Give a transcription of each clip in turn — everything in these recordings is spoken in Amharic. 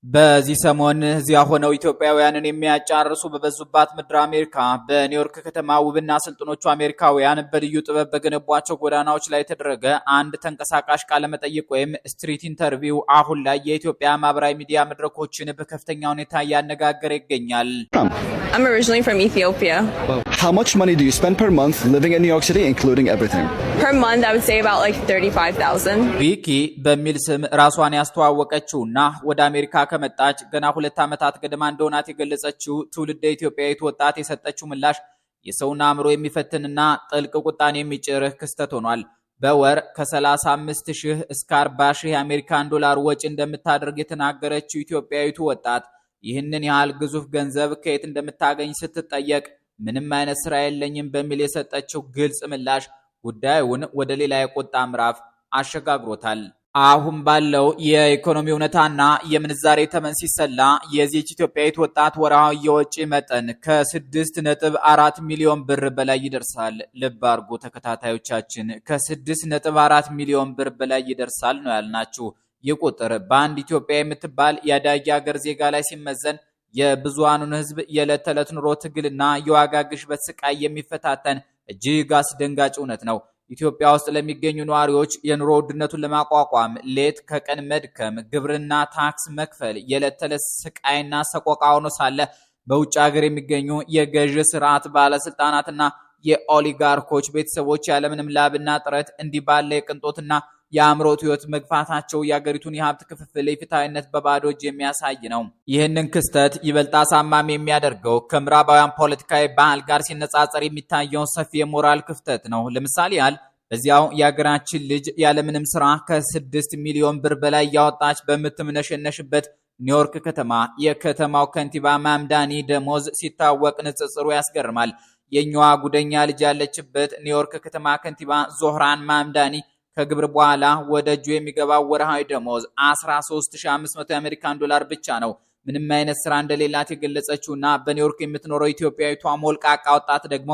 በዚህ ሰሞን እዚያ ሆነው ኢትዮጵያውያንን የሚያጫርሱ በበዙባት ምድር አሜሪካ በኒውዮርክ ከተማ ውብና ስልጡኖቹ አሜሪካውያን በልዩ ጥበብ በገነቧቸው ጎዳናዎች ላይ የተደረገ አንድ ተንቀሳቃሽ ቃለ መጠይቅ ወይም ስትሪት ኢንተርቪው አሁን ላይ የኢትዮጵያ ማህበራዊ ሚዲያ መድረኮችን በከፍተኛ ሁኔታ እያነጋገረ ይገኛል። I'm originally from Ethiopia. How much money do you spend per month living in New York City, including everything? Per month, I would say about like 35,000. ቪኪ በሚል ስም ራሷን ያስተዋወቀችውና ወደ አሜሪካ ከመጣች ገና 2 ዓመታት ገደማ እንደሆናት የገለጸችው ትውልደ ኢትዮጵያዊት ወጣት የሰጠችው ምላሽ የሰውን አእምሮ የሚፈትንና ጥልቅ ቁጣን የሚጭር ክስተት ሆኗል። በወር ከ35,000 እስከ 40,000 የአሜሪካን ዶላር ወጪ እንደምታደርግ የተናገረችው ኢትዮጵያዊቱ ወጣት ይህንን ያህል ግዙፍ ገንዘብ ከየት እንደምታገኝ ስትጠየቅ ምንም አይነት ስራ የለኝም በሚል የሰጠችው ግልጽ ምላሽ ጉዳዩን ወደ ሌላ የቁጣ ምዕራፍ አሸጋግሮታል። አሁን ባለው የኢኮኖሚ እውነታና የምንዛሬ ተመን ሲሰላ የዚህች ኢትዮጵያዊት ወጣት ወርሃዊ የወጪ መጠን ከ6.4 ሚሊዮን ብር በላይ ይደርሳል። ልብ አድርጉ ተከታታዮቻችን፣ ከ6.4 ሚሊዮን ብር በላይ ይደርሳል ነው ያልናችሁ። ይህ ቁጥር በአንድ ኢትዮጵያ የምትባል የአዳጊ ሀገር ዜጋ ላይ ሲመዘን የብዙሃኑን ሕዝብ የዕለት ተዕለት ኑሮ ትግልና የዋጋ ግሽበት ስቃይ የሚፈታተን እጅግ አስደንጋጭ እውነት ነው። ኢትዮጵያ ውስጥ ለሚገኙ ነዋሪዎች የኑሮ ውድነቱን ለማቋቋም ሌት ከቀን መድከም፣ ግብርና ታክስ መክፈል የዕለት ተዕለት ስቃይና ሰቆቃ ሆኖ ሳለ በውጭ ሀገር የሚገኙ የገዢ ስርዓት ባለስልጣናትና የኦሊጋርኮች ቤተሰቦች ያለምንም ላብና ጥረት እንዲህ ባለ የቅንጦትና የአእምሮት ህይወት መግፋታቸው የአገሪቱን የሀብት ክፍፍል ፍትሃዊነት በባዶ እጅ የሚያሳይ ነው። ይህንን ክስተት ይበልጥ አሳማሚ የሚያደርገው ከምዕራባውያን ፖለቲካዊ ባህል ጋር ሲነጻጸር የሚታየው ሰፊ የሞራል ክፍተት ነው። ለምሳሌ ያህል በዚያው የአገራችን ልጅ ያለምንም ስራ ከ6 ሚሊዮን ብር በላይ ያወጣች በምትምነሸነሽበት ኒውዮርክ ከተማ የከተማው ከንቲባ ማምዳኒ ደሞዝ ሲታወቅ ንጽጽሩ ያስገርማል። የኛዋ ጉደኛ ልጅ ያለችበት ኒውዮርክ ከተማ ከንቲባ ዞህራን ማምዳኒ ከግብር በኋላ ወደ እጁ የሚገባው ወርሃዊ ደሞዝ 13,500 የአሜሪካን ዶላር ብቻ ነው። ምንም አይነት ስራ እንደሌላት የገለጸችውና በኒውዮርክ የምትኖረው ኢትዮጵያዊቷ ሞልቃቃ ወጣት ደግሞ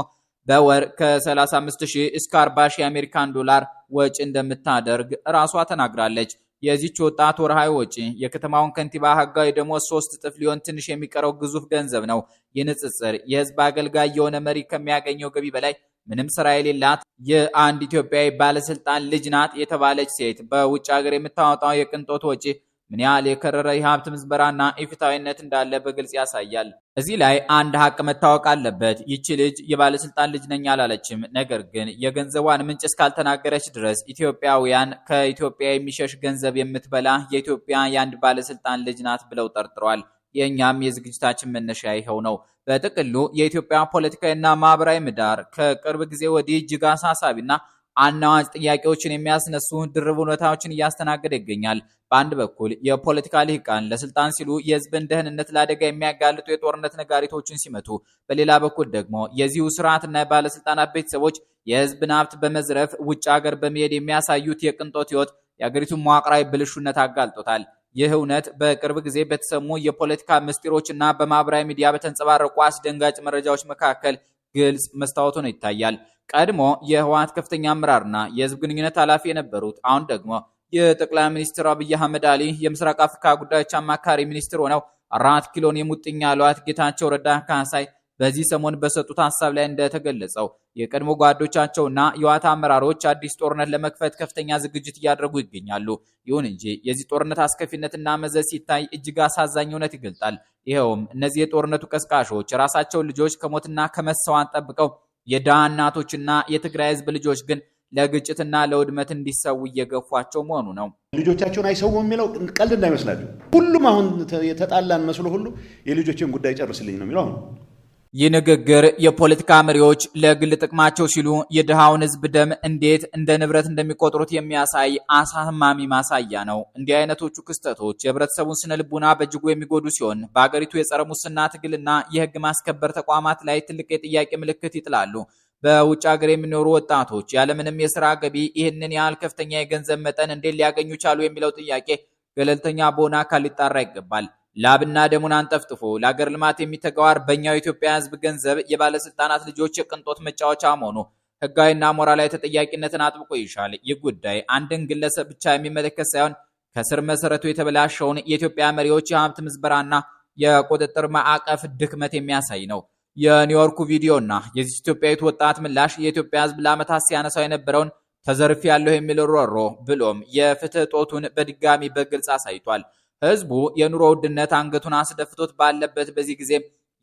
በወር ከ35,000 እስከ 40,000 የአሜሪካን ዶላር ወጪ እንደምታደርግ ራሷ ተናግራለች። የዚህች ወጣት ወርሃዊ ወጪ የከተማውን ከንቲባ ህጋዊ ደሞዝ 3 እጥፍ ሊሆን ትንሽ የሚቀረው ግዙፍ ገንዘብ ነው። የንጽጽር የህዝብ አገልጋይ የሆነ መሪ ከሚያገኘው ገቢ በላይ ምንም ስራ የሌላት የአንድ ኢትዮጵያዊ ባለስልጣን ልጅ ናት የተባለች ሴት በውጭ ሀገር የምታወጣው የቅንጦት ወጪ ምን ያህል የከረረ የሀብት ምዝበራና ኢፍትሃዊነት እንዳለ በግልጽ ያሳያል። እዚህ ላይ አንድ ሀቅ መታወቅ አለበት። ይቺ ልጅ የባለስልጣን ልጅ ነኝ አላለችም። ነገር ግን የገንዘቧን ምንጭ እስካልተናገረች ድረስ ኢትዮጵያውያን ከኢትዮጵያ የሚሸሽ ገንዘብ የምትበላ የኢትዮጵያ የአንድ ባለስልጣን ልጅ ናት ብለው ጠርጥረዋል። የኛም የዝግጅታችን መነሻ ይኸው ነው። በጥቅሉ የኢትዮጵያ ፖለቲካዊና ማህበራዊ ምህዳር ከቅርብ ጊዜ ወዲህ እጅግ አሳሳቢና አናዋጭ ጥያቄዎችን የሚያስነሱ ድርብ እውነታዎችን እያስተናገደ ይገኛል። በአንድ በኩል የፖለቲካ ልሂቃን ለስልጣን ሲሉ የህዝብን ደህንነት ለአደጋ የሚያጋልጡ የጦርነት ነጋሪቶችን ሲመቱ፣ በሌላ በኩል ደግሞ የዚሁ ስርዓትና የባለስልጣናት ቤተሰቦች የህዝብን ሀብት በመዝረፍ ውጭ ሀገር በመሄድ የሚያሳዩት የቅንጦት ህይወት የአገሪቱን መዋቅራዊ ብልሹነት አጋልጦታል። ይህ እውነት በቅርብ ጊዜ በተሰሙ የፖለቲካ ምስጢሮችና በማህበራዊ ሚዲያ በተንጸባረቁ አስደንጋጭ መረጃዎች መካከል ግልጽ መስታወት ሆኖ ይታያል። ቀድሞ የህወሓት ከፍተኛ አመራርና የህዝብ ግንኙነት ኃላፊ የነበሩት አሁን ደግሞ የጠቅላይ ሚኒስትር አብይ አህመድ አሊ የምስራቅ አፍሪካ ጉዳዮች አማካሪ ሚኒስትር ሆነው 4 ኪሎን የሙጥኝ ያሏት ጌታቸው ረዳ ካሳይ በዚህ ሰሞን በሰጡት ሐሳብ ላይ እንደተገለጸው የቀድሞ ጓዶቻቸውና የህወሓት አመራሮች አዲስ ጦርነት ለመክፈት ከፍተኛ ዝግጅት እያደረጉ ይገኛሉ። ይሁን እንጂ የዚህ ጦርነት አስከፊነትና መዘዝ ሲታይ እጅግ አሳዛኝ እውነት ይገልጣል። ይኸውም እነዚህ የጦርነቱ ቀስቃሾች የራሳቸውን ልጆች ከሞትና ከመሰዋን ጠብቀው የድሃ እናቶችና የትግራይ ህዝብ ልጆች ግን ለግጭትና ለውድመት እንዲሰው እየገፏቸው መሆኑ ነው። ልጆቻቸውን አይሰውም የሚለው ቀልድ እንዳይመስላችሁ። ሁሉም አሁን የተጣላን መስሎ ሁሉ የልጆችን ጉዳይ ጨርስልኝ ነው የሚለው። ይህ ንግግር የፖለቲካ መሪዎች ለግል ጥቅማቸው ሲሉ የድሃውን ህዝብ ደም እንዴት እንደ ንብረት እንደሚቆጥሩት የሚያሳይ አሳማሚ ማሳያ ነው። እንዲህ አይነቶቹ ክስተቶች የህብረተሰቡን ስነ ልቡና በእጅጉ የሚጎዱ ሲሆን በአገሪቱ የጸረ ሙስና ትግልና የህግ ማስከበር ተቋማት ላይ ትልቅ የጥያቄ ምልክት ይጥላሉ። በውጭ ሀገር የሚኖሩ ወጣቶች ያለምንም የስራ ገቢ ይህንን ያህል ከፍተኛ የገንዘብ መጠን እንዴት ሊያገኙ ቻሉ የሚለው ጥያቄ ገለልተኛ በሆነ አካል ሊጣራ ይገባል። ላብና ደሙን አንጠፍጥፎ ለሀገር ልማት የሚተጋው አርበኛው የኢትዮጵያ ህዝብ ገንዘብ የባለስልጣናት ልጆች የቅንጦት መጫወቻ መሆኑ ህጋዊና ሞራላዊ ተጠያቂነትን አጥብቆ ይሻል። ይህ ጉዳይ አንድን ግለሰብ ብቻ የሚመለከት ሳይሆን ከስር መሰረቱ የተበላሸውን የኢትዮጵያ መሪዎች የሀብት ምዝበራና የቁጥጥር ማዕቀፍ ድክመት የሚያሳይ ነው። የኒውዮርኩ ቪዲዮና የዚህ ኢትዮጵያዊት ወጣት ምላሽ የኢትዮጵያ ሕዝብ ለዓመታት ሲያነሳው የነበረውን ተዘርፍ ያለው የሚል ሮሮ ብሎም የፍትህ ጦቱን በድጋሚ በግልጽ አሳይቷል። ሕዝቡ የኑሮ ውድነት አንገቱን አስደፍቶት ባለበት በዚህ ጊዜ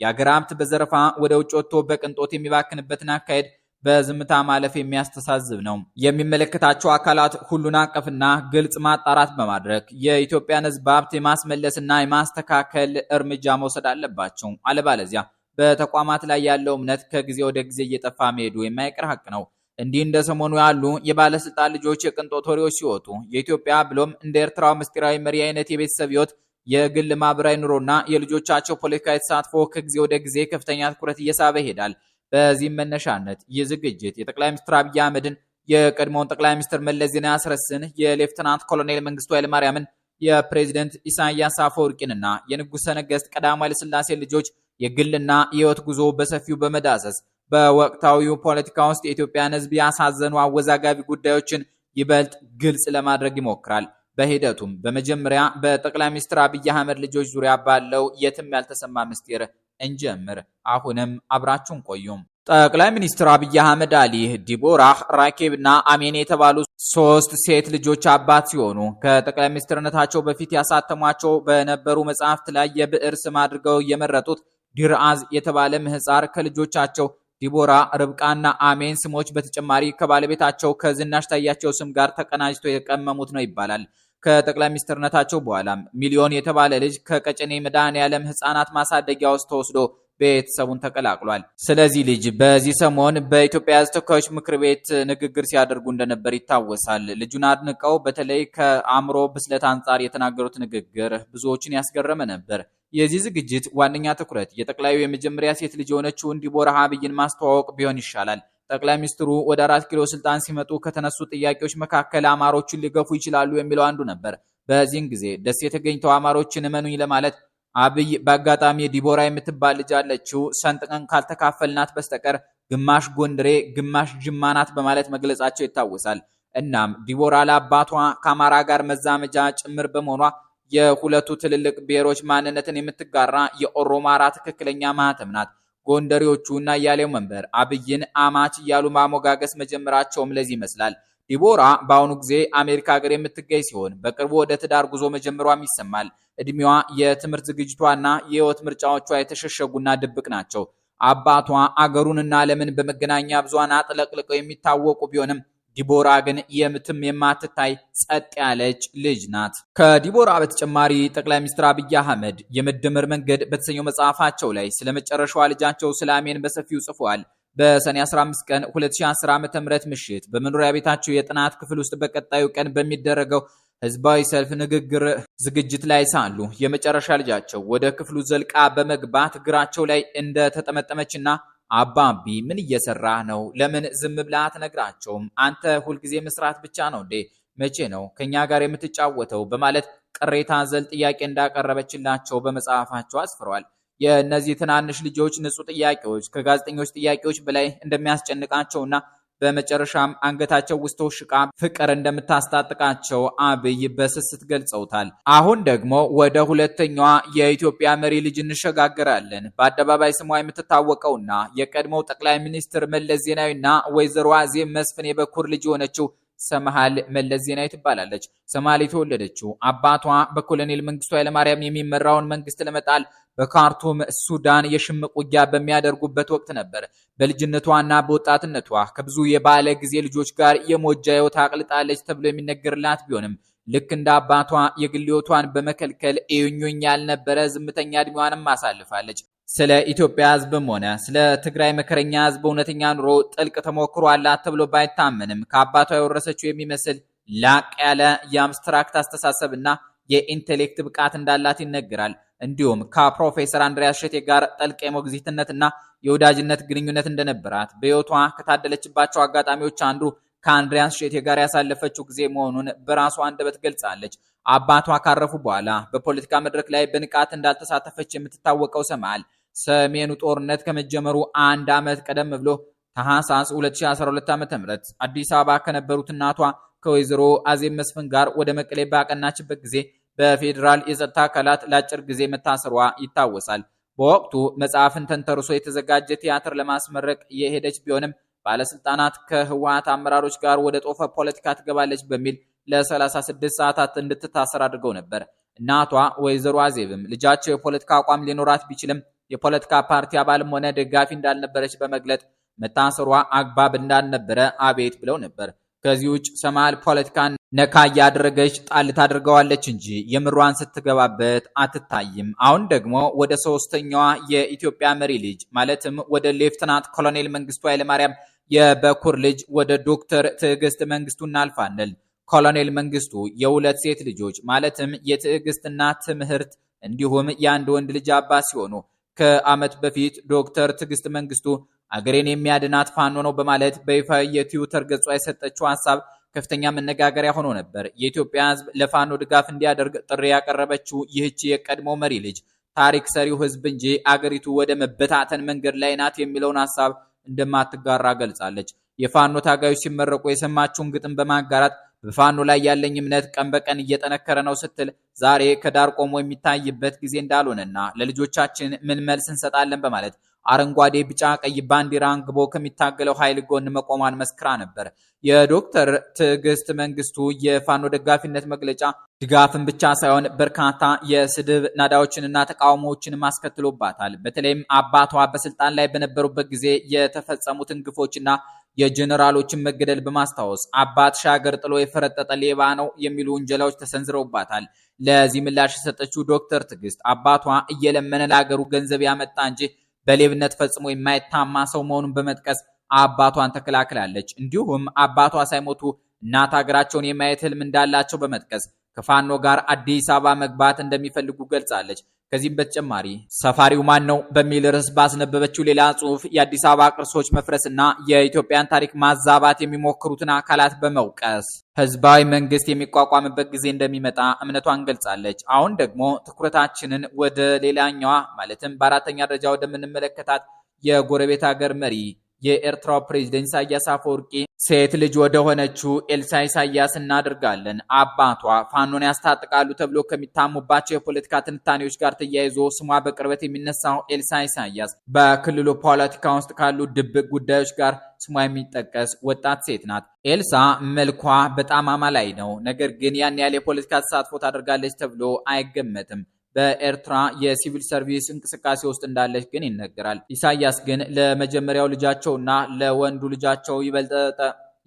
የአገር ሀብት በዘረፋ ወደ ውጭ ወጥቶ በቅንጦት የሚባክንበትን አካሄድ በዝምታ ማለፍ የሚያስተሳዝብ ነው። የሚመለከታቸው አካላት ሁሉን አቀፍና ግልጽ ማጣራት በማድረግ የኢትዮጵያን ሕዝብ ሀብት የማስመለስና የማስተካከል እርምጃ መውሰድ አለባቸው። አለባለዚያ በተቋማት ላይ ያለው እምነት ከጊዜ ወደ ጊዜ እየጠፋ መሄዱ የማይቀር ሀቅ ነው። እንዲህ እንደ ሰሞኑ ያሉ የባለስልጣን ልጆች የቅንጦት ወሬዎች ሲወጡ የኢትዮጵያ ብሎም እንደ ኤርትራው ምስጢራዊ መሪ አይነት የቤተሰብ ህይወት፣ የግል ማህበራዊ ኑሮና የልጆቻቸው ፖለቲካዊ ተሳትፎ ከጊዜ ወደ ጊዜ ከፍተኛ ትኩረት እየሳበ ይሄዳል። በዚህም መነሻነት ይህ ዝግጅት የጠቅላይ ሚኒስትር አብይ አህመድን፣ የቀድሞውን ጠቅላይ ሚኒስትር መለስ ዜናዊ አስረስን፣ የሌፍትናንት ኮሎኔል መንግስቱ ኃይለማርያምን፣ የፕሬዚደንት ኢሳያስ አፈወርቂንና የንጉሠ ነገሥት ቀዳማዊ ኃይለ ሥላሴ ልጆች የግልና የህይወት ጉዞ በሰፊው በመዳሰስ በወቅታዊው ፖለቲካ ውስጥ የኢትዮጵያን ህዝብ ያሳዘኑ አወዛጋቢ ጉዳዮችን ይበልጥ ግልጽ ለማድረግ ይሞክራል። በሂደቱም በመጀመሪያ በጠቅላይ ሚኒስትር አብይ አህመድ ልጆች ዙሪያ ባለው የትም ያልተሰማ ምስጢር እንጀምር። አሁንም አብራችሁን ቆዩም። ጠቅላይ ሚኒስትር አብይ አህመድ አሊ ዲቦራህ፣ ራኬብና አሜን የተባሉ 3 ሴት ልጆች አባት ሲሆኑ ከጠቅላይ ሚኒስትርነታቸው በፊት ያሳተሟቸው በነበሩ መጽሐፍት ላይ የብዕር ስም አድርገው የመረጡት ዲርአዝ የተባለ ምህፃር ከልጆቻቸው ዲቦራ፣ ርብቃና አሜን ስሞች በተጨማሪ ከባለቤታቸው ከዝናሽ ታያቸው ስም ጋር ተቀናጅቶ የቀመሙት ነው ይባላል። ከጠቅላይ ሚኒስትርነታቸው በኋላም ሚሊዮን የተባለ ልጅ ከቀጨኔ መድኃኔዓለም ህፃናት ማሳደጊያ ውስጥ ተወስዶ ቤተሰቡን ተቀላቅሏል። ስለዚህ ልጅ በዚህ ሰሞን በኢትዮጵያ ሕዝብ ተወካዮች ምክር ቤት ንግግር ሲያደርጉ እንደነበር ይታወሳል። ልጁን አድንቀው በተለይ ከአእምሮ ብስለት አንጻር የተናገሩት ንግግር ብዙዎችን ያስገረመ ነበር። የዚህ ዝግጅት ዋነኛ ትኩረት የጠቅላዩ የመጀመሪያ ሴት ልጅ የሆነችውን ዲቦራ አብይን ማስተዋወቅ ቢሆን ይሻላል። ጠቅላይ ሚኒስትሩ ወደ 4 ኪሎ ስልጣን ሲመጡ ከተነሱ ጥያቄዎች መካከል አማሮችን ሊገፉ ይችላሉ የሚለው አንዱ ነበር። በዚህን ጊዜ ደሴ የተገኝተው አማሮችን እመኑኝ ለማለት አብይ በአጋጣሚ ዲቦራ የምትባል ልጅ አለችው፣ ሰንጥቀን ካልተካፈልናት በስተቀር ግማሽ ጎንደሬ ግማሽ ጅማ ናት በማለት መግለጻቸው ይታወሳል። እናም ዲቦራ ለአባቷ ከአማራ ጋር መዛመጃ ጭምር በመሆኗ የሁለቱ ትልልቅ ብሔሮች ማንነትን የምትጋራ የኦሮማራ ትክክለኛ ማህተም ናት። ጎንደሬዎቹ እና ያሌው መንበር አብይን አማች እያሉ ማሞጋገስ መጀመራቸውም ለዚህ ይመስላል። ዲቦራ በአሁኑ ጊዜ አሜሪካ ሀገር የምትገኝ ሲሆን በቅርቡ ወደ ትዳር ጉዞ መጀመሯም ይሰማል። እድሜዋ፣ የትምህርት ዝግጅቷና የህይወት ምርጫዎቿ የተሸሸጉና ድብቅ ናቸው። አባቷ አገሩንና ዓለምን በመገናኛ ብዙሃን አጥለቅልቀው የሚታወቁ ቢሆንም ዲቦራ ግን የምትም የማትታይ ጸጥ ያለች ልጅ ናት። ከዲቦራ በተጨማሪ ጠቅላይ ሚኒስትር አብይ አህመድ የመደመር መንገድ በተሰኘው መጽሐፋቸው ላይ ስለ መጨረሻዋ ልጃቸው ስለ አሜን በሰፊው ጽፏል። በሰኔ 15 ቀን 2010 ዓ.ም ምሽት በመኖሪያ ቤታቸው የጥናት ክፍል ውስጥ በቀጣዩ ቀን በሚደረገው ህዝባዊ ሰልፍ ንግግር ዝግጅት ላይ ሳሉ የመጨረሻ ልጃቸው ወደ ክፍሉ ዘልቃ በመግባት እግራቸው ላይ እንደተጠመጠመችና አባቢ ምን እየሰራህ ነው? ለምን ዝም ብለህ አትነግራቸውም? አንተ ሁልጊዜ መስራት ብቻ ነው እንዴ? መቼ ነው ከኛ ጋር የምትጫወተው? በማለት ቅሬታ ዘል ጥያቄ እንዳቀረበችላቸው በመጽሐፋቸው አስፍረዋል። የእነዚህ ትናንሽ ልጆች ንጹህ ጥያቄዎች ከጋዜጠኞች ጥያቄዎች በላይ እንደሚያስጨንቃቸውና በመጨረሻም አንገታቸው ውስጥ ተወሽቃ ፍቅር እንደምታስታጥቃቸው አብይ በስስት ገልጸውታል። አሁን ደግሞ ወደ ሁለተኛዋ የኢትዮጵያ መሪ ልጅ እንሸጋገራለን። በአደባባይ ስሟ የምትታወቀውና የቀድሞው ጠቅላይ ሚኒስትር መለስ ዜናዊና ወይዘሮ አዜብ መስፍን የበኩር ልጅ የሆነችው ሰምሃል መለስ ዜናዊ ትባላለች። ሰምሃል የተወለደችው አባቷ በኮሎኔል መንግስቱ ኃይለማርያም የሚመራውን መንግስት ለመጣል በካርቱም ሱዳን የሽምቅ ውጊያ በሚያደርጉበት ወቅት ነበር። በልጅነቷና በወጣትነቷ ከብዙ የባለ ጊዜ ልጆች ጋር የሞጃ ህይወት አቅልጣለች ተብሎ የሚነገርላት ቢሆንም ልክ እንደ አባቷ የግል ህይወቷን በመከልከል እዩኙኝ ያልነበረ ዝምተኛ እድሜዋንም አሳልፋለች። ስለ ኢትዮጵያ ህዝብም ሆነ ስለ ትግራይ መከረኛ ህዝብ እውነተኛ ኑሮ ጥልቅ ተሞክሮ አላት ተብሎ ባይታመንም ከአባቷ የወረሰችው የሚመስል ላቅ ያለ የአብስትራክት አስተሳሰብና የኢንቴሌክት ብቃት እንዳላት ይነገራል። እንዲሁም ከፕሮፌሰር አንድሪያስ እሸቴ ጋር ጥልቅ የሞግዚትነትና የወዳጅነት ግንኙነት እንደነበራት በህይወቷ ከታደለችባቸው አጋጣሚዎች አንዱ ከአንድሪያስ እሸቴ ጋር ያሳለፈችው ጊዜ መሆኑን በራሷ አንደበት ገልጻለች። አባቷ ካረፉ በኋላ በፖለቲካ መድረክ ላይ በንቃት እንዳልተሳተፈች የምትታወቀው ሰምሃል ሰሜኑ ጦርነት ከመጀመሩ 1 ዓመት ቀደም ብሎ ታህሳስ 2012 ዓ.ም አዲስ አበባ ከነበሩት እናቷ ከወይዘሮ አዜብ መስፍን ጋር ወደ መቀሌ ባቀናችበት ጊዜ በፌዴራል የጸጥታ አካላት ለአጭር ጊዜ መታሰሯ ይታወሳል። በወቅቱ መጽሐፍን ተንተርሶ የተዘጋጀ ቲያትር ለማስመረቅ የሄደች ቢሆንም ባለስልጣናት ከህወሓት አመራሮች ጋር ወደ ጦፈ ፖለቲካ ትገባለች በሚል ለ36 ሰዓታት እንድትታሰር አድርገው ነበር። እናቷ ወይዘሮ አዜብም ልጃቸው የፖለቲካ አቋም ሊኖራት ቢችልም የፖለቲካ ፓርቲ አባልም ሆነ ደጋፊ እንዳልነበረች በመግለጥ መታሰሯ አግባብ እንዳልነበረ አቤት ብለው ነበር። ከዚህ ውጭ ሰማል ፖለቲካን ነካ ያደረገች ጣል ታድርገዋለች እንጂ የምሯን ስትገባበት አትታይም። አሁን ደግሞ ወደ ሶስተኛዋ የኢትዮጵያ መሪ ልጅ ማለትም ወደ ሌፍተናንት ኮሎኔል መንግስቱ ኃይለማርያም የበኩር ልጅ ወደ ዶክተር ትዕግስት መንግስቱ እናልፋለን። ኮሎኔል መንግስቱ የሁለት ሴት ልጆች ማለትም የትዕግስትና ትምህርት እንዲሁም የአንድ ወንድ ልጅ አባት ሲሆኑ ከዓመት በፊት ዶክተር ትዕግስት መንግስቱ አገሬን የሚያድናት ፋኖ ነው በማለት በይፋ የትዊተር ገጿ የሰጠችው ሐሳብ ከፍተኛ መነጋገሪያ ሆኖ ነበር። የኢትዮጵያ ሕዝብ ለፋኖ ድጋፍ እንዲያደርግ ጥሪ ያቀረበችው ይህች የቀድሞ መሪ ልጅ ታሪክ ሰሪው ሕዝብ እንጂ አገሪቱ ወደ መበታተን መንገድ ላይ ናት የሚለውን ሐሳብ እንደማትጋራ ገልጻለች። የፋኖ ታጋዮች ሲመረቁ የሰማችውን ግጥም በማጋራት በፋኖ ላይ ያለኝ እምነት ቀን በቀን እየጠነከረ ነው ስትል ዛሬ ከዳር ቆሞ የሚታይበት ጊዜ እንዳልሆነና ለልጆቻችን ምን መልስ እንሰጣለን በማለት አረንጓዴ ቢጫ ቀይ ባንዲራ አንግቦ ከሚታገለው ኃይል ጎን መቆሟን መስክራ ነበር። የዶክተር ትዕግስት መንግስቱ የፋኖ ደጋፊነት መግለጫ ድጋፍን ብቻ ሳይሆን በርካታ የስድብ ናዳዎችንና ተቃውሞዎችን አስከትሎባታል። በተለይም አባቷ በስልጣን ላይ በነበሩበት ጊዜ የተፈጸሙትን ግፎችና የጀነራሎችን መገደል በማስታወስ አባት ሻገር ጥሎ የፈረጠጠ ሌባ ነው የሚሉ ውንጀላዎች ተሰንዝረውባታል። ለዚህ ምላሽ የሰጠችው ዶክተር ትዕግስት አባቷ እየለመነ ለሀገሩ ገንዘብ ያመጣ እንጂ በሌብነት ፈጽሞ የማይታማ ሰው መሆኑን በመጥቀስ አባቷን ተከላክላለች። እንዲሁም አባቷ ሳይሞቱ እናት ሀገራቸውን የማየት ህልም እንዳላቸው በመጥቀስ ከፋኖ ጋር አዲስ አበባ መግባት እንደሚፈልጉ ገልጻለች። ከዚህም በተጨማሪ ሰፋሪው ማን ነው በሚል ርዕስ ባስነበበችው ሌላ ጽሑፍ የአዲስ አበባ ቅርሶች መፍረስና የኢትዮጵያን ታሪክ ማዛባት የሚሞክሩትን አካላት በመውቀስ ህዝባዊ መንግስት የሚቋቋምበት ጊዜ እንደሚመጣ እምነቷን ገልጻለች። አሁን ደግሞ ትኩረታችንን ወደ ሌላኛዋ ማለትም በአራተኛ ደረጃ ወደምንመለከታት የጎረቤት ሀገር መሪ የኤርትራው ፕሬዝዳንት ኢሳያስ አፈወርቂ ሴት ልጅ ወደ ሆነችው ኤልሳ ኢሳያስ እናደርጋለን። አባቷ ፋኖን ያስታጥቃሉ ተብሎ ከሚታሙባቸው የፖለቲካ ትንታኔዎች ጋር ተያይዞ ስሟ በቅርበት የሚነሳው ኤልሳ ኢሳያስ በክልሉ ፖለቲካ ውስጥ ካሉ ድብቅ ጉዳዮች ጋር ስሟ የሚጠቀስ ወጣት ሴት ናት። ኤልሳ መልኳ በጣም አማላይ ነው። ነገር ግን ያን ያህል የፖለቲካ ተሳትፎ ታደርጋለች ተብሎ አይገመትም። በኤርትራ የሲቪል ሰርቪስ እንቅስቃሴ ውስጥ እንዳለች ግን ይነገራል። ኢሳያስ ግን ለመጀመሪያው ልጃቸውና ለወንዱ ልጃቸው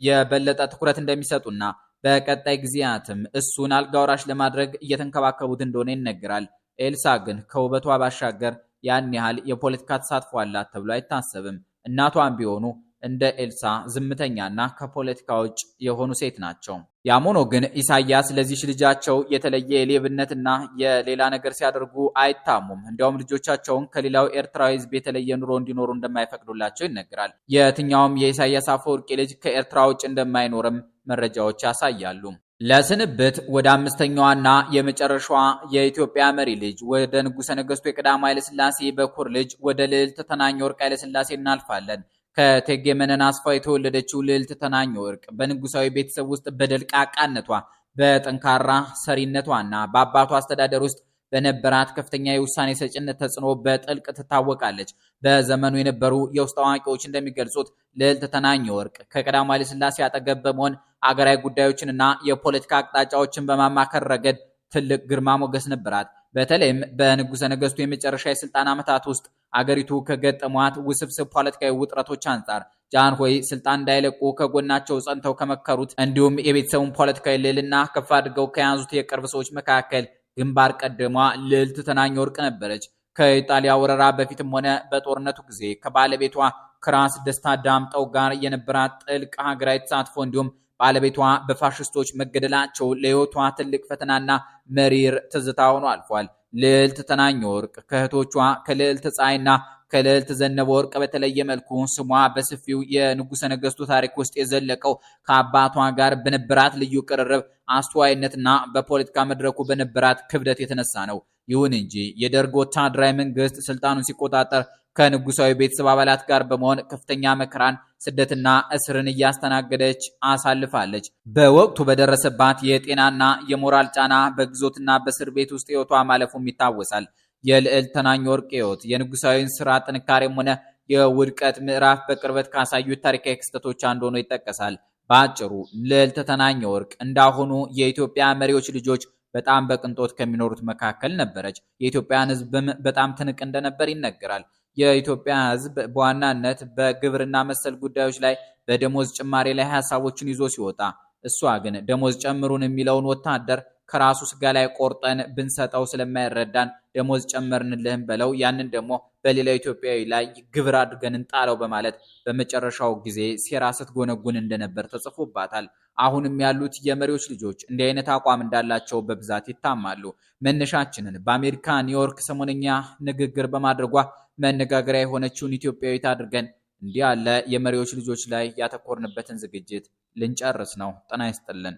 የበለጠ ትኩረት እንደሚሰጡና በቀጣይ ጊዜያትም እሱን አልጋ ወራሽ ለማድረግ እየተንከባከቡት እንደሆነ ይነገራል። ኤልሳ ግን ከውበቷ ባሻገር ያን ያህል የፖለቲካ ተሳትፎ አላት ተብሎ አይታሰብም። እናቷም ቢሆኑ እንደ ኤልሳ ዝምተኛና ከፖለቲካ ውጭ የሆኑ ሴት ናቸው። ያም ሆኖ ግን ኢሳያስ ለዚህ ልጃቸው የተለየ የሌብነትና የሌላ ነገር ሲያደርጉ አይታሙም። እንዲያውም ልጆቻቸውን ከሌላው ኤርትራዊ ሕዝብ የተለየ ኑሮ እንዲኖሩ እንደማይፈቅዱላቸው ይነገራል። የትኛውም የኢሳያስ አፈወርቂ ልጅ ከኤርትራ ውጭ እንደማይኖርም መረጃዎች ያሳያሉ። ለስንብት ወደ አምስተኛዋና የመጨረሻዋ የኢትዮጵያ መሪ ልጅ ወደ ንጉሠ ነገሥቱ የቀዳማዊ ኃይለ ሥላሴ በኩር ልጅ ወደ ልዕልት ተናኘ ወርቅ ኃይለ ሥላሴ እናልፋለን። ከእቴጌ መነን አስፋው የተወለደችው ልዕልት ተናኘ ወርቅ በንጉሳዊ ቤተሰብ ውስጥ በደልቃቃነቷ በጠንካራ ሰሪነቷና በአባቷ አስተዳደር ውስጥ በነበራት ከፍተኛ የውሳኔ ሰጭነት ተጽዕኖ በጥልቅ ትታወቃለች። በዘመኑ የነበሩ የውስጥ አዋቂዎች እንደሚገልጹት ልዕልት ተናኘ ወርቅ ከቀዳማዊ ኃይለ ሥላሴ አጠገብ በመሆን አገራዊ ጉዳዮችንና የፖለቲካ አቅጣጫዎችን በማማከር ረገድ ትልቅ ግርማ ሞገስ ነበራት። በተለይም በንጉሠ ነገሥቱ የመጨረሻ የስልጣን ዓመታት ውስጥ አገሪቱ ከገጠሟት ውስብስብ ፖለቲካዊ ውጥረቶች አንጻር ጃንሆይ ስልጣን እንዳይለቁ ከጎናቸው ጸንተው ከመከሩት እንዲሁም የቤተሰቡን ፖለቲካዊ ልዕልና ከፍ አድርገው ከያዙት የቅርብ ሰዎች መካከል ግንባር ቀደሟ ልዕልት ተናኘ ወርቅ ነበረች። ከኢጣሊያ ወረራ በፊትም ሆነ በጦርነቱ ጊዜ ከባለቤቷ ከራስ ደስታ ዳምጠው ጋር የነበራት ጥልቅ ሀገራዊ ተሳትፎ እንዲሁም ባለቤቷ በፋሽስቶች መገደላቸው ለሕይወቷ ትልቅ ፈተናና መሪር ትዝታ ሆኖ አልፏል። ልዕልት ተናኘ ወርቅ ከእህቶቿ ከልዕልት ፀሐይና ከልዕልት ዘነበ ወርቅ በተለየ መልኩ ስሟ በሰፊው የንጉሠ ነገሥቱ ታሪክ ውስጥ የዘለቀው ከአባቷ ጋር በነበራት ልዩ ቅርርብ፣ አስተዋይነትና በፖለቲካ መድረኩ በነበራት ክብደት የተነሳ ነው። ይሁን እንጂ የደርግ ወታደራዊ መንግስት ስልጣኑን ሲቆጣጠር ከንጉሳዊ ቤተሰብ አባላት ጋር በመሆን ከፍተኛ መከራን፣ ስደትና እስርን እያስተናገደች አሳልፋለች። በወቅቱ በደረሰባት የጤናና የሞራል ጫና በግዞትና በእስር ቤት ውስጥ ሕይወቷ ማለፉም ይታወሳል። የልዕልት ተናኘ ወርቅ ሕይወት የንጉሳዊን ስራ ጥንካሬም ሆነ የውድቀት ምዕራፍ በቅርበት ካሳዩት ታሪካዊ ክስተቶች አንዱ ሆኖ ይጠቀሳል። በአጭሩ ልዕልት ተናኘ ወርቅ እንዳሁኑ የኢትዮጵያ መሪዎች ልጆች በጣም በቅንጦት ከሚኖሩት መካከል ነበረች። የኢትዮጵያን ሕዝብም በጣም ትንቅ እንደነበር ይነገራል። የኢትዮጵያ ሕዝብ በዋናነት በግብርና መሰል ጉዳዮች ላይ በደሞዝ ጭማሪ ላይ ሐሳቦችን ይዞ ሲወጣ፣ እሷ ግን ደሞዝ ጨምሩን የሚለውን ወታደር ከራሱ ስጋ ላይ ቆርጠን ብንሰጠው ስለማይረዳን ደሞዝ ጨመርንልህም በለው ያንን ደግሞ በሌላው ኢትዮጵያዊ ላይ ግብር አድርገን እንጣለው በማለት በመጨረሻው ጊዜ ሴራ ስትጎነጉን እንደነበር ተጽፎባታል። አሁንም ያሉት የመሪዎች ልጆች እንዲህ አይነት አቋም እንዳላቸው በብዛት ይታማሉ። መነሻችንን በአሜሪካ ኒውዮርክ ሰሞነኛ ንግግር በማድረጓ መነጋገሪያ የሆነችውን ኢትዮጵያዊት አድርገን እንዲህ ያለ የመሪዎች ልጆች ላይ ያተኮርንበትን ዝግጅት ልንጨርስ ነው። ጤና ይስጥልን።